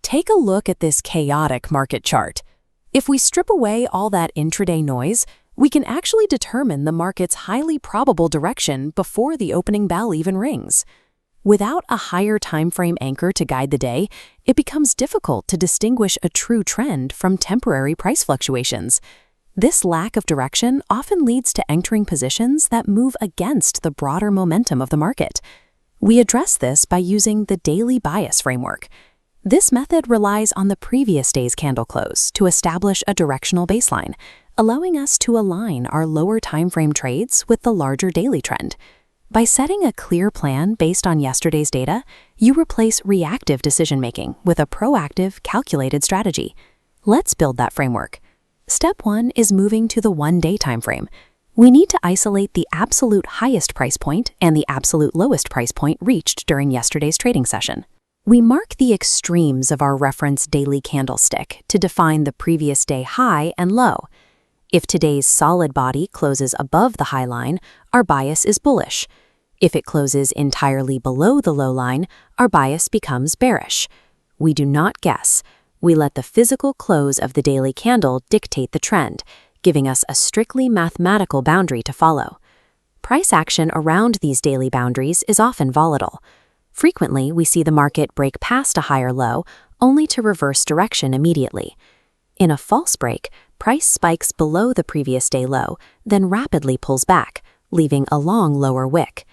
Take a look at this chaotic market chart. If we strip away all that intraday noise, we can actually determine the market's highly probable direction before the opening bell even rings. Without a higher timeframe anchor to guide the day, it becomes difficult to distinguish a true trend from temporary price fluctuations. This lack of direction often leads to entering positions that move against the broader momentum of the market. We address this by using the daily bias framework. This method relies on the previous day's candle close to establish a directional baseline, allowing us to align our lower timeframe trades with the larger daily trend. By setting a clear plan based on yesterday's data, you replace reactive decision-making with a proactive, calculated strategy. Let's build that framework. Step 1 is moving to the one-day timeframe. We need to isolate the absolute highest price point and the absolute lowest price point reached during yesterday's trading session. We mark the extremes of our reference daily candlestick to define the previous day high and low. If today's solid body closes above the high line, our bias is bullish. If it closes entirely below the low line, our bias becomes bearish. We do not guess. We let the physical close of the daily candle dictate the trend, giving us a strictly mathematical boundary to follow. Price action around these daily boundaries is often volatile. Frequently, we see the market break past a higher low, only to reverse direction immediately. In a false break, price spikes below the previous day low, then rapidly pulls back, leaving a long lower wick.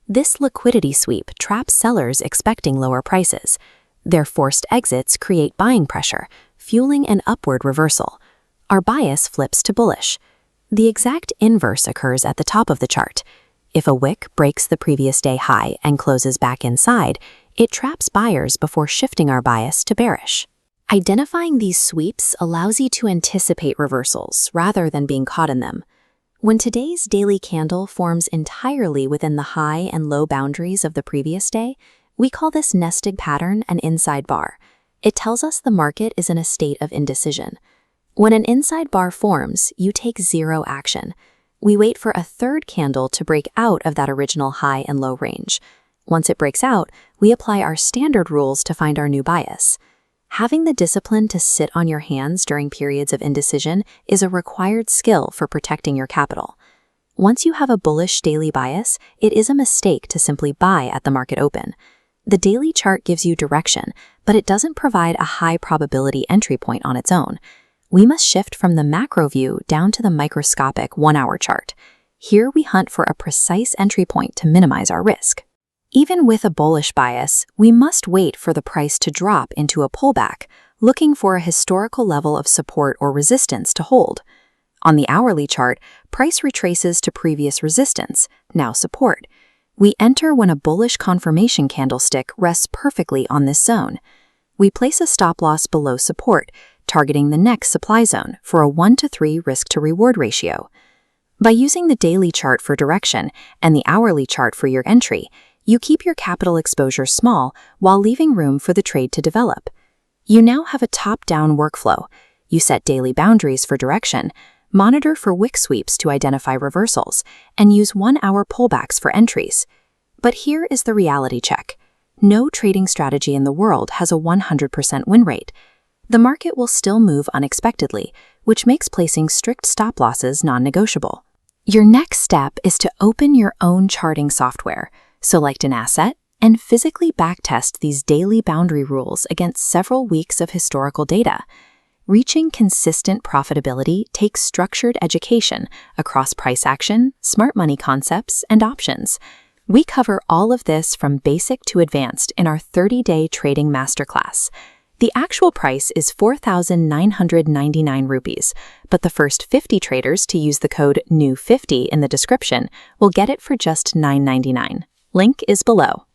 This liquidity sweep traps sellers expecting lower prices. Their forced exits create buying pressure, fueling an upward reversal. Our bias flips to bullish. The exact inverse occurs at the top of the chart. If a wick breaks the previous day high and closes back inside, it traps buyers before shifting our bias to bearish. Identifying these sweeps allows you to anticipate reversals rather than being caught in them. When today's daily candle forms entirely within the high and low boundaries of the previous day, we call this nested pattern an inside bar. It tells us the market is in a state of indecision. When an inside bar forms, you take zero action. We wait for a third candle to break out of that original high and low range. Once it breaks out, we apply our standard rules to find our new bias. Having the discipline to sit on your hands during periods of indecision is a required skill for protecting your capital. Once you have a bullish daily bias, it is a mistake to simply buy at the market open. The daily chart gives you direction, but it doesn't provide a high probability entry point on its own. We must shift from the macro view down to the microscopic 1-hour chart. Here we hunt for a precise entry point to minimize our risk. Even with a bullish bias, we must wait for the price to drop into a pullback, looking for a historical level of support or resistance to hold. On the hourly chart, price retraces to previous resistance, now support. We enter when a bullish confirmation candlestick rests perfectly on this zone. We place a stop loss below support, targeting the next supply zone for a 1-to-3 risk-to-reward ratio. By using the daily chart for direction and the hourly chart for your entry, you keep your capital exposure small while leaving room for the trade to develop. You now have a top-down workflow. You set daily boundaries for direction, monitor for wick sweeps to identify reversals, and use 1-hour pullbacks for entries. But here is the reality check. No trading strategy in the world has a 100% win rate. The market will still move unexpectedly, which makes placing strict stop losses non-negotiable. Your next step is to open your own charting software, select an asset, and physically backtest these daily boundary rules against several weeks of historical data. Reaching consistent profitability takes structured education across price action, smart money concepts, and options. We cover all of this from basic to advanced in our 30-day Trading Masterclass. The actual price is 4,999 rupees, but the first 50 traders to use the code NEW50 in the description will get it for just $9.99. Link is below.